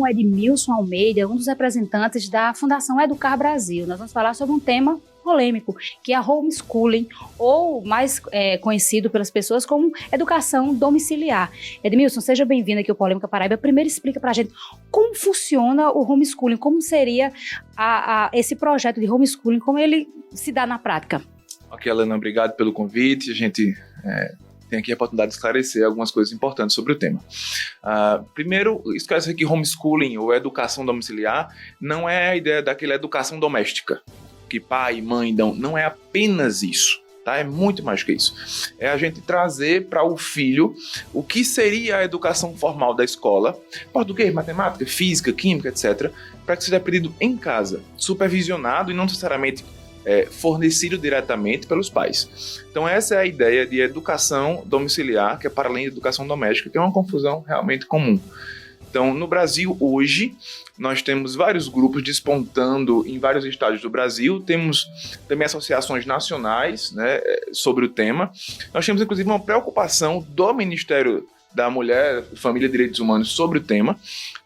com o Edmilson Almeida, um dos representantes da Fundação Educar Brasil. Nós vamos falar sobre um tema polêmico, que é homeschooling, ou mais conhecido pelas pessoas como educação domiciliar. Edmilson, seja bem-vindo aqui ao Polêmica Paraíba. Primeiro explica pra gente como funciona o homeschooling, como seria esse projeto de homeschooling, como ele se dá na prática. Ok, Alana, obrigado pelo convite. A gente tem aqui a oportunidade de esclarecer algumas coisas importantes sobre o tema. Primeiro, esclarecer que homeschooling ou educação domiciliar não é a ideia daquela educação doméstica que pai e mãe dão, não é apenas isso, tá? É muito mais que isso. É a gente trazer para o filho o que seria a educação formal da escola, português, matemática, física, química, etc., para que seja aprendido em casa, supervisionado e não necessariamente fornecido diretamente pelos pais. Então essa é a ideia de educação domiciliar, que é para além de educação doméstica, que é uma confusão realmente comum. Então, no Brasil, hoje, nós temos vários grupos despontando em vários estados do Brasil, temos também associações nacionais, né, sobre o tema. Nós temos, inclusive, uma preocupação do Ministério da Mulher, Família e Direitos Humanos sobre o tema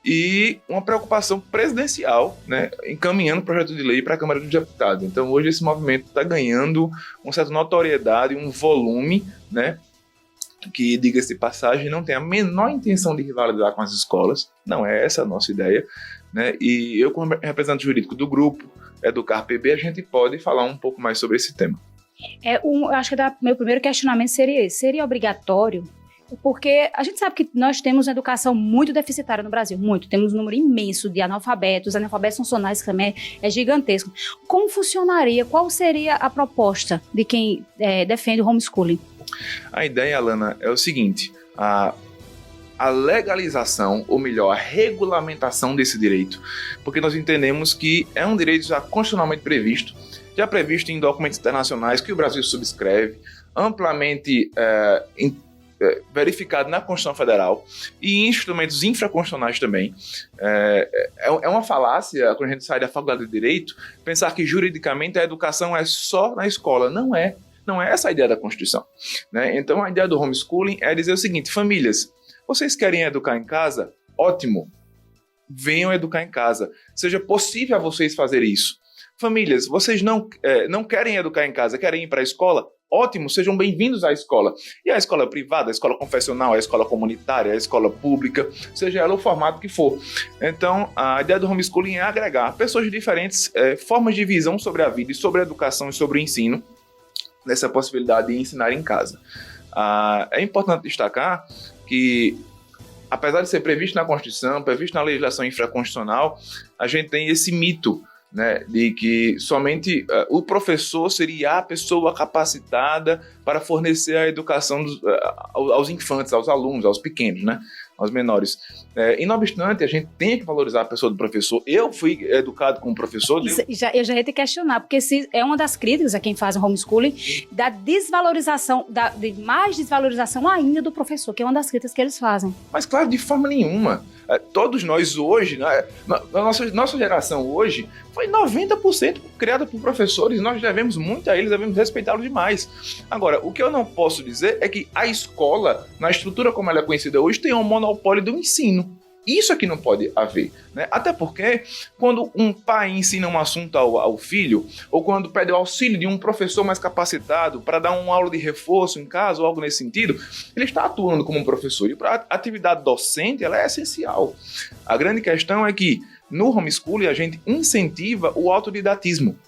e uma preocupação presidencial, né, encaminhando o projeto de lei para a Câmara dos Deputados. Então, hoje, esse movimento está ganhando uma certa notoriedade, um volume, né, que, diga-se de passagem, não tem a menor intenção de rivalizar com as escolas, não é essa a nossa ideia, né? E eu, como representante jurídico do grupo Educar PB, a gente pode falar um pouco mais sobre esse tema. Eu acho que meu primeiro questionamento seria esse: seria obrigatório? Porque a gente sabe que nós temos uma educação muito deficitária no Brasil, muito. Temos um número imenso de analfabetos funcionais, que também é gigantesco. Como funcionaria? Qual seria a proposta de quem defende o homeschooling? A ideia, Alana, é o seguinte: a legalização, ou melhor, a regulamentação desse direito, porque nós entendemos que é um direito já constitucionalmente previsto, já previsto em documentos internacionais que o Brasil subscreve, amplamente verificado na Constituição Federal e em instrumentos infraconstitucionais também. É uma falácia, quando a gente sai da faculdade de Direito, pensar que juridicamente a educação é só na escola. Não é. Não é essa a ideia da Constituição, né? Então, a ideia do homeschooling é dizer o seguinte: famílias, vocês querem educar em casa? Ótimo, venham educar em casa. Seja possível a vocês fazer isso. Famílias, vocês não querem educar em casa, querem ir para a escola? Ótimo, sejam bem-vindos à escola. E a escola privada, a escola confessional, a escola comunitária, a escola pública, seja ela o formato que for. Então, a ideia do homeschooling é agregar pessoas de diferentes formas de visão sobre a vida e sobre a educação e sobre o ensino, nessa possibilidade de ensinar em casa. É importante destacar que, apesar de ser previsto na Constituição, previsto na legislação infraconstitucional, a gente tem esse mito, né, de que somente o professor seria a pessoa capacitada para fornecer a educação aos infantes, aos alunos, aos pequenos, né, aos menores. E não obstante, a gente tem que valorizar a pessoa do professor. Eu fui educado como professor. Eu já ia te questionar, porque é uma das críticas a quem faz o homeschooling, da desvalorização, de mais desvalorização ainda do professor, que é uma das críticas que eles fazem. Mas claro, de forma nenhuma. Todos nós hoje, né, nossa geração hoje, foi 90% criada por professores. Nós devemos muito a eles, devemos respeitá-los demais. Agora, o que eu não posso dizer é que a escola, na estrutura como ela é conhecida hoje, tem um monopólio do ensino. Isso aqui não pode haver, né? Até porque quando um pai ensina um assunto ao filho, ou quando pede o auxílio de um professor mais capacitado para dar uma aula de reforço em casa ou algo nesse sentido, ele está atuando como um professor. E para a atividade docente, ela é essencial. A grande questão é que no homeschooling a gente incentiva o autodidatismo.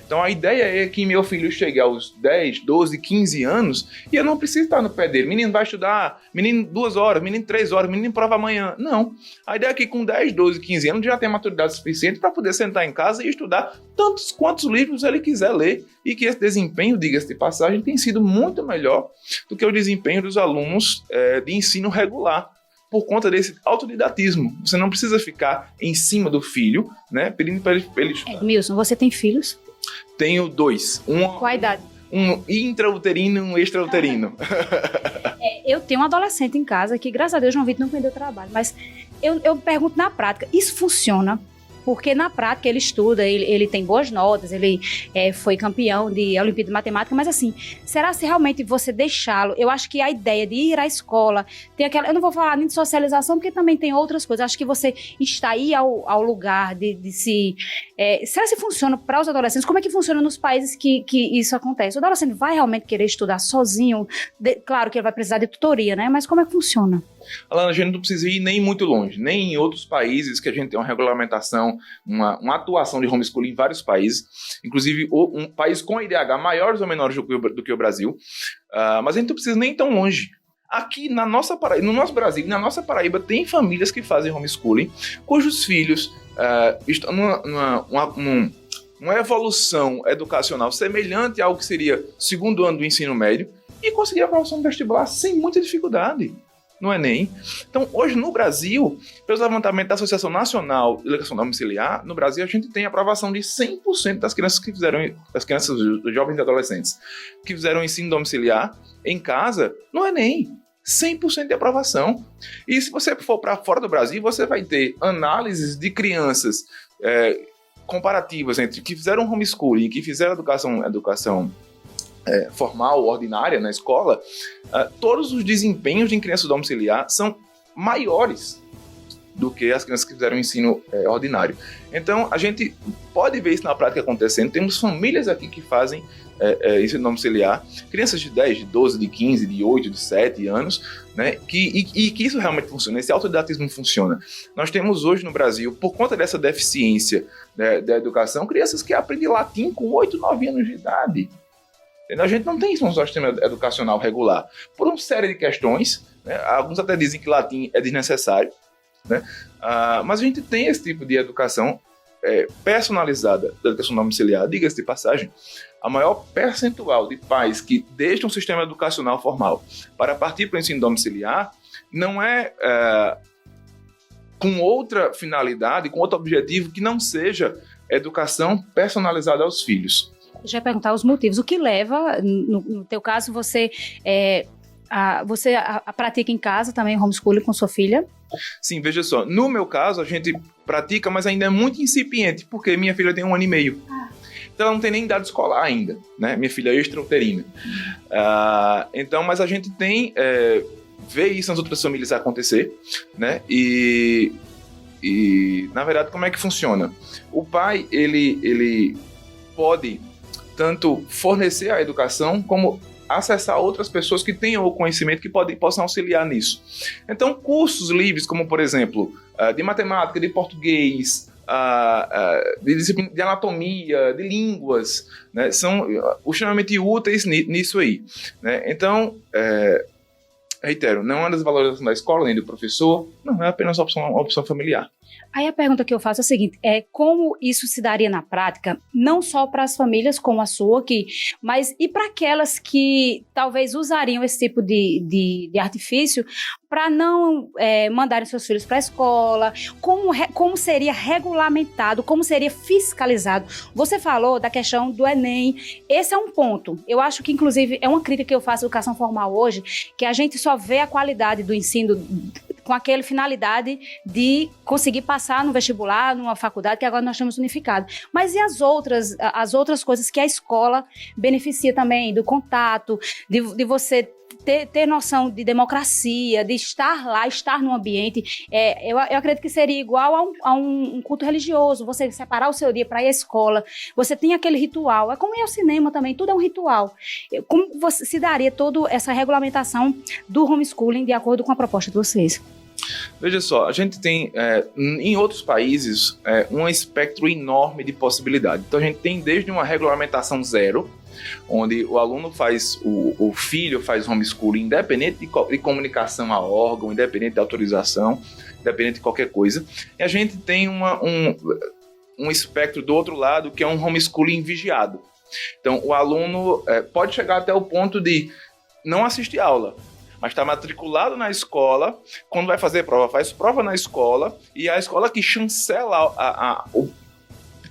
Então a ideia é que meu filho chegue aos 10, 12, 15 anos e eu não preciso estar no pé dele. Menino vai estudar, menino 2 horas, menino 3 horas, menino prova amanhã. Não. A ideia é que com 10, 12, 15 anos já tem maturidade suficiente para poder sentar em casa e estudar tantos quantos livros ele quiser ler. E que esse desempenho, diga-se de passagem, tem sido muito melhor do que o desempenho dos alunos de ensino regular, por conta desse autodidatismo. Você não precisa ficar em cima do filho, né, pedindo para ele estudar. Edmilson, você tem filhos? Tenho 2. Qual a idade? Um intrauterino e um extrauterino. Eu tenho um adolescente em casa que, graças a Deus, João Vitor não perdeu trabalho. Mas eu pergunto na prática, isso funciona? porque na prática ele estuda, ele tem boas notas, ele foi campeão de Olimpíada de Matemática, mas assim, será se realmente você deixá-lo? Eu acho que a ideia de ir à escola, tem aquela, eu não vou falar nem de socialização, porque também tem outras coisas, acho que você está aí ao lugar de se... será se funciona para os adolescentes? Como é que funciona nos países que isso acontece? O adolescente vai realmente querer estudar sozinho? Claro que ele vai precisar de tutoria, né? Mas como é que funciona? Alana, a gente não precisa ir nem muito longe, nem em outros países que a gente tem uma regulamentação, uma atuação de homeschooling em vários países, inclusive um país com IDH maiores ou menores do que o Brasil, mas a gente não precisa nem tão longe. Aqui na nossa Paraíba, no nosso Brasil, na nossa Paraíba, tem famílias que fazem homeschooling, cujos filhos estão numa evolução educacional semelhante ao que seria segundo ano do ensino médio e conseguir a aprovação do vestibular sem muita dificuldade no Enem. Então, hoje no Brasil, pelos levantamentos da Associação Nacional de Educação Domiciliar, no Brasil a gente tem a aprovação de 100% das crianças dos jovens e adolescentes que fizeram ensino domiciliar em casa no Enem. 100% de aprovação. E se você for para fora do Brasil, você vai ter análises de crianças comparativas entre que fizeram homeschooling e que fizeram educação formal, ordinária na escola. Todos os desempenhos de crianças domiciliar são maiores do que as crianças que fizeram ensino ordinário. Então, a gente pode ver isso na prática acontecendo. Temos famílias aqui que fazem ensino domiciliar, crianças de 10, de 12, de 15, de 8, de 7 anos, né, que isso realmente funciona, esse autodidatismo funciona. Nós temos hoje no Brasil, por conta dessa deficiência da educação, crianças que aprendem latim com 8, 9 anos de idade. A gente não tem isso no sistema educacional regular, por uma série de questões, né? Alguns até dizem que latim é desnecessário, né? Mas a gente tem esse tipo de educação personalizada da educação domiciliar. Diga-se de passagem, a maior percentual de pais que deixam o sistema educacional formal para partir para o ensino domiciliar não é com outra finalidade, com outro objetivo que não seja educação personalizada aos filhos. Deixa eu perguntar os motivos. O que leva, no teu caso, você pratica em casa também homeschooling com sua filha? Sim, veja só. No meu caso, a gente pratica, mas ainda é muito incipiente, porque minha filha tem 1 ano e meio. Então, ela não tem nem idade escolar ainda, né? Minha filha é extrauterina. Então, mas a gente tem... vê isso nas outras famílias acontecer, né? E, na verdade, como é que funciona? O pai, ele pode tanto fornecer a educação, como acessar outras pessoas que tenham o conhecimento que possam auxiliar nisso. Então, cursos livres, como por exemplo, de matemática, de português, de disciplina de anatomia, de línguas, né, são extremamente úteis nisso aí, né? Então, reitero, não é uma desvalorização da escola nem do professor, não é apenas uma opção familiar. Aí a pergunta que eu faço é a seguinte, como isso se daria na prática, não só para as famílias como a sua, mas e para aquelas que talvez usariam esse tipo de artifício para não mandarem seus filhos para a escola, como seria regulamentado, como seria fiscalizado? Você falou da questão do Enem, esse é um ponto, eu acho que inclusive é uma crítica que eu faço à educação formal hoje, que a gente só vê a qualidade do ensino com aquela finalidade de conseguir passar no vestibular, numa faculdade, que agora nós temos unificado. Mas e as outras coisas que a escola beneficia também, do contato, de você ter noção de democracia, de estar lá, estar no ambiente. Eu acredito que seria igual a um culto religioso, você separar o seu dia para ir à escola, você tem aquele ritual, é como ir ao cinema também, tudo é um ritual. Como você se daria toda essa regulamentação do homeschooling de acordo com a proposta de vocês? Veja só, a gente tem em outros países um espectro enorme de possibilidades. Então a gente tem desde uma regulamentação zero, onde o aluno o filho faz homeschooling independente de comunicação a órgão, independente de autorização, independente de qualquer coisa. E a gente tem um espectro do outro lado, que é um homeschooling vigiado. Então o aluno pode chegar até o ponto de não assistir aula, mas está matriculado na escola, quando vai fazer prova, faz prova na escola, e a escola que chancela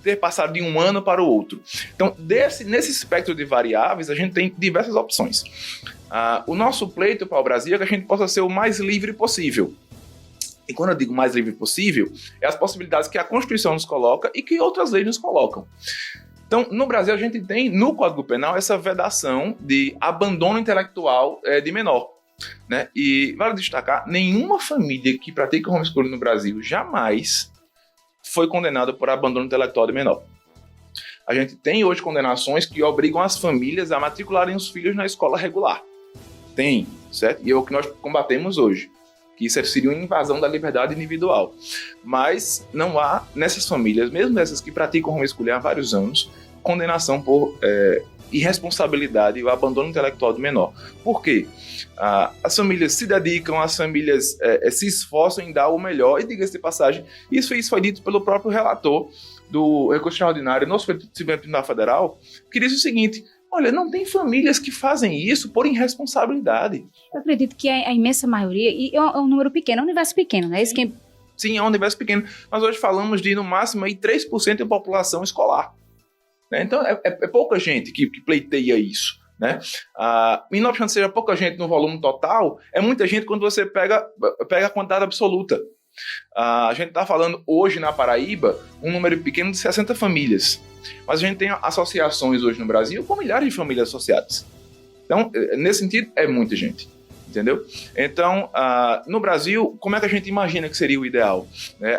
ter passado de um ano para o outro. Então, nesse espectro de variáveis, a gente tem diversas opções. O nosso pleito para o Brasil é que a gente possa ser o mais livre possível. E quando eu digo mais livre possível, é as possibilidades que a Constituição nos coloca e que outras leis nos colocam. Então, no Brasil, a gente tem, no Código Penal, essa vedação de abandono intelectual de menor. Né? E vale destacar, nenhuma família que pratica homeschooling no Brasil jamais foi condenada por abandono intelectual de menor. A gente tem hoje condenações que obrigam as famílias a matricularem os filhos na escola regular. Tem, certo? E é o que nós combatemos hoje. Que isso seria uma invasão da liberdade individual. Mas não há, nessas famílias, mesmo essas que praticam homeschooling há vários anos, condenação por irresponsabilidade e o abandono intelectual do menor. Por quê? As famílias se dedicam, as famílias se esforçam em dar o melhor, e diga-se de passagem, isso foi dito pelo próprio relator do recurso extraordinário no Supremo Tribunal Federal, que diz o seguinte: olha, não tem famílias que fazem isso por irresponsabilidade. Eu acredito que a imensa maioria, e é um número pequeno, é um universo pequeno, né? Isso que... Sim, é um universo pequeno. Nós hoje falamos de, no máximo, aí, 3% da população escolar. Né? Então, é pouca gente que pleiteia isso. Né? E não obstante seja pouca gente no volume total, é muita gente quando você pega a quantidade absoluta. A gente está falando hoje na Paraíba um número pequeno de 60 famílias. Mas a gente tem associações hoje no Brasil com milhares de famílias associadas. Então, nesse sentido, é muita gente. Entendeu? Então, no Brasil, como é que a gente imagina que seria o ideal?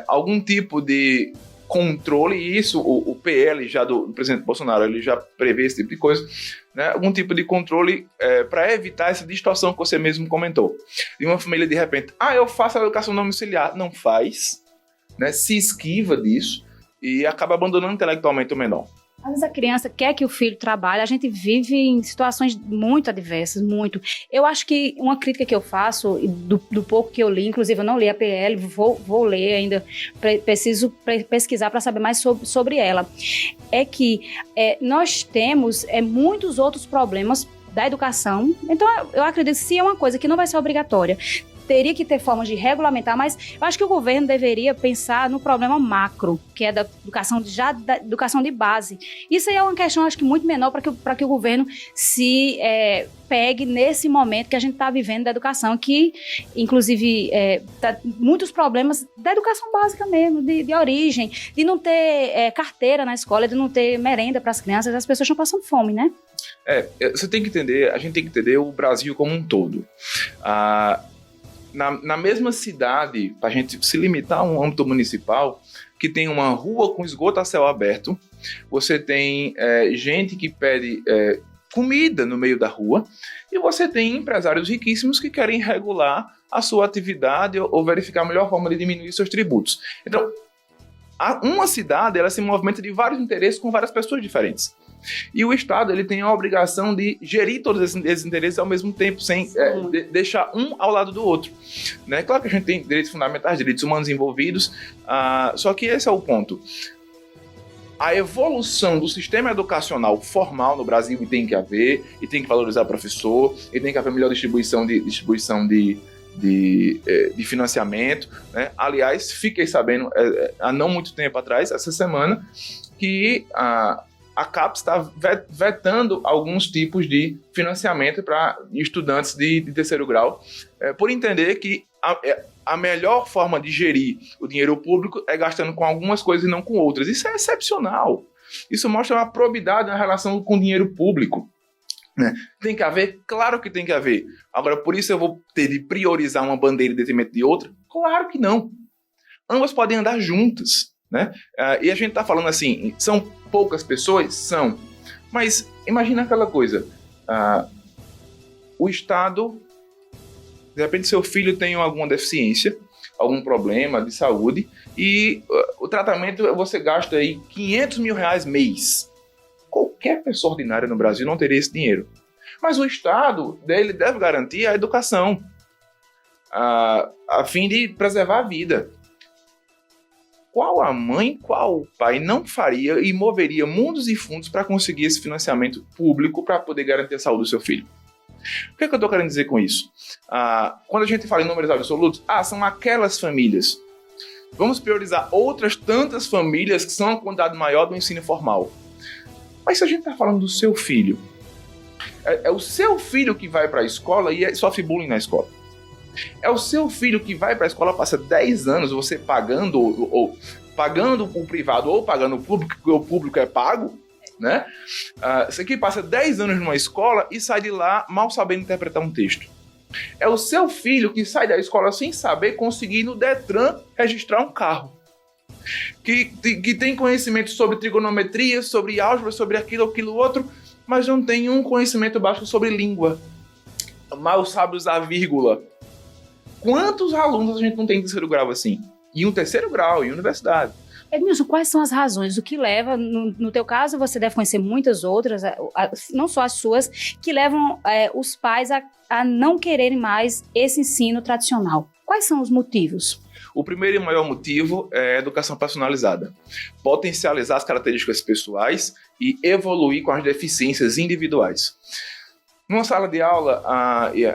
Algum tipo de controle, e isso o PL já do presidente Bolsonaro, ele já prevê esse tipo de coisa, né? Algum tipo de controle para evitar essa distorção que você mesmo comentou. E uma família, de repente, eu faço a educação domiciliar. Não faz, né? Se esquiva disso e acaba abandonando intelectualmente o menor. Às vezes a criança quer que o filho trabalhe, a gente vive em situações muito adversas, muito. Eu acho que uma crítica que eu faço, do pouco que eu li, inclusive eu não li a PL, vou ler ainda, preciso pesquisar para saber mais sobre ela, é que nós temos muitos outros problemas da educação. Então eu acredito que se é uma coisa que não vai ser obrigatória, teria que ter formas de regulamentar, mas eu acho que o governo deveria pensar no problema macro, que é da educação de base. Isso aí é uma questão, acho que muito menor para que o governo se pegue nesse momento que a gente está vivendo da educação, que, inclusive, muitos problemas da educação básica mesmo, de origem, de não ter carteira na escola, de não ter merenda para as crianças, as pessoas estão passando fome, né? Você tem que entender, a gente tem que entender o Brasil como um todo. Na mesma cidade, para a gente se limitar a um âmbito municipal, que tem uma rua com esgoto a céu aberto, você tem gente que pede comida no meio da rua, e você tem empresários riquíssimos que querem regular a sua atividade ou verificar a melhor forma de diminuir seus tributos. Então, uma cidade, ela se movimenta de vários interesses com várias pessoas diferentes. E o Estado, ele tem a obrigação de gerir todos esses interesses ao mesmo tempo, sem deixar um ao lado do outro. Né? Claro que a gente tem direitos fundamentais, direitos humanos envolvidos, só que esse é o ponto. A evolução do sistema educacional formal no Brasil, e tem que haver, e tem que valorizar o professor, e tem que haver melhor distribuição de financiamento. Né? Aliás, fiquei sabendo, há não muito tempo atrás, essa semana, que a CAPES está vetando alguns tipos de financiamento para estudantes de terceiro grau, por entender que a melhor forma de gerir o dinheiro público é gastando com algumas coisas e não com outras. Isso é excepcional. Isso mostra uma probidade na relação com o dinheiro público. Né? Tem que haver? Claro que tem que haver. Agora, por isso eu vou ter de priorizar uma bandeira em detrimento de outra? Claro que não. Ambas podem andar juntas. Né? E a gente está falando assim, são poucas pessoas? São. Mas imagina aquela coisa, o Estado, de repente seu filho tem alguma deficiência, algum problema de saúde, e o tratamento você gasta aí R$500 mil mês. Qualquer pessoa ordinária no Brasil não teria esse dinheiro. Mas o Estado deve garantir a educação, a fim de preservar a vida. Qual a mãe, qual o pai não faria e moveria mundos e fundos para conseguir esse financiamento público para poder garantir a saúde do seu filho? O que é que eu estou querendo dizer com isso? Quando a gente fala em números absolutos, são aquelas famílias. Vamos priorizar outras tantas famílias que são a quantidade maior do ensino formal. Mas se a gente está falando do seu filho, é o seu filho que vai para a escola e sofre bullying na escola. É o seu filho que vai para a escola, passa 10 anos, você pagando, ou pagando o privado ou pagando o público, porque o público é pago, né? Você que passa 10 anos numa escola e sai de lá mal sabendo interpretar um texto. É o seu filho que sai da escola sem saber conseguir no Detran registrar um carro. Que tem conhecimento sobre trigonometria, sobre álgebra, sobre aquilo outro, mas não tem um conhecimento básico sobre língua. Mal sabe usar vírgula. Quantos alunos a gente não tem em terceiro grau assim? E um terceiro grau, em universidade. Edmilson, quais são as razões? O que leva, no teu caso, você deve conhecer muitas outras, não só as suas, que levam os pais a não quererem mais esse ensino tradicional. Quais são os motivos? O primeiro e maior motivo é a educação personalizada. Potencializar as características pessoais e evoluir com as deficiências individuais. Numa sala de aula,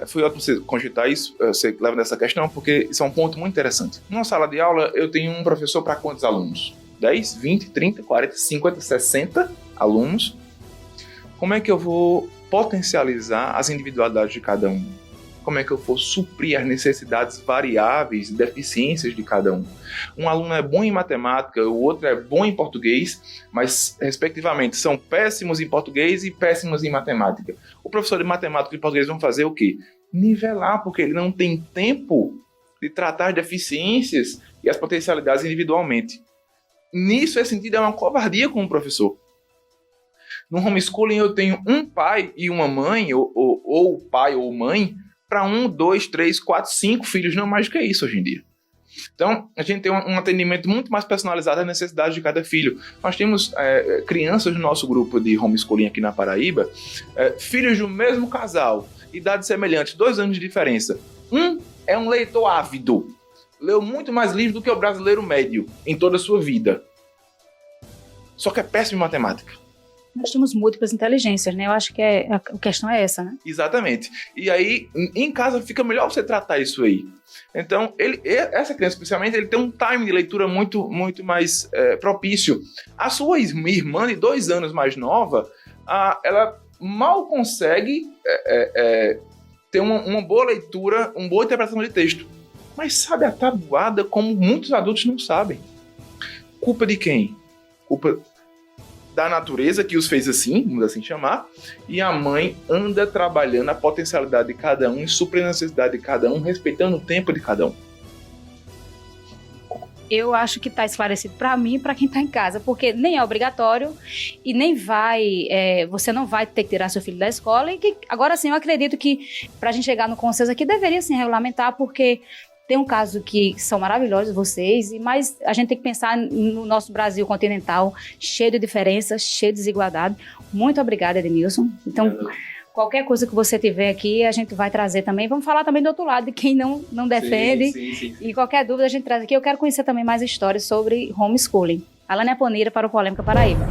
foi ótimo você cogitar isso, você leva nessa questão, porque isso é um ponto muito interessante. Numa sala de aula, eu tenho um professor para quantos alunos? 10, 20, 30, 40, 50, 60 alunos. Como é que eu vou potencializar as individualidades de cada um? Como é que eu vou suprir as necessidades variáveis, deficiências de cada um? Um aluno é bom em matemática, o outro é bom em português, mas, respectivamente, são péssimos em português e péssimos em matemática. O professor de matemática e de português vão fazer o quê? Nivelar, porque ele não tem tempo de tratar as deficiências e as potencialidades individualmente. Nisso, esse sentido é uma covardia com o professor. No homeschooling, eu tenho um pai e uma mãe, ou pai ou mãe, para 1, 2, 3, 4, 5 filhos, não mais do que isso hoje em dia. Então, a gente tem um atendimento muito mais personalizado às necessidades de cada filho. Nós temos crianças no nosso grupo de homeschooling aqui na Paraíba, filhos do mesmo casal, idades semelhantes, 2 anos de diferença. Um é um leitor ávido, leu muito mais livros do que o brasileiro médio em toda a sua vida. Só que é péssimo em matemática. Nós temos múltiplas inteligências, né? Eu acho que a questão é essa, né? Exatamente. E aí, em casa, fica melhor você tratar isso aí. Então, essa criança, especialmente, ele tem um time de leitura muito, muito mais propício. A sua irmã, de 2 anos mais nova, ela mal consegue ter uma boa leitura, uma boa interpretação de texto. Mas sabe a tabuada como muitos adultos não sabem. Culpa de quem? Culpa da natureza que os fez assim, vamos assim chamar, e a mãe anda trabalhando a potencialidade de cada um e suprindo a necessidade de cada um, respeitando o tempo de cada um. Eu acho que está esclarecido para mim e para quem está em casa, porque nem é obrigatório e nem você não vai ter que tirar seu filho da escola, e que, agora sim, eu acredito que para a gente chegar no consenso aqui, deveria sim regulamentar, porque tem um caso que são maravilhosos vocês, mas a gente tem que pensar no nosso Brasil continental, cheio de diferenças, cheio de desigualdade. Muito obrigada, Edmilson. Então, qualquer coisa que você tiver aqui, a gente vai trazer também. Vamos falar também do outro lado, de quem não defende. Sim. E qualquer dúvida a gente traz aqui. Eu quero conhecer também mais histórias sobre homeschooling. Alane Aponira para o Polêmica Paraíba.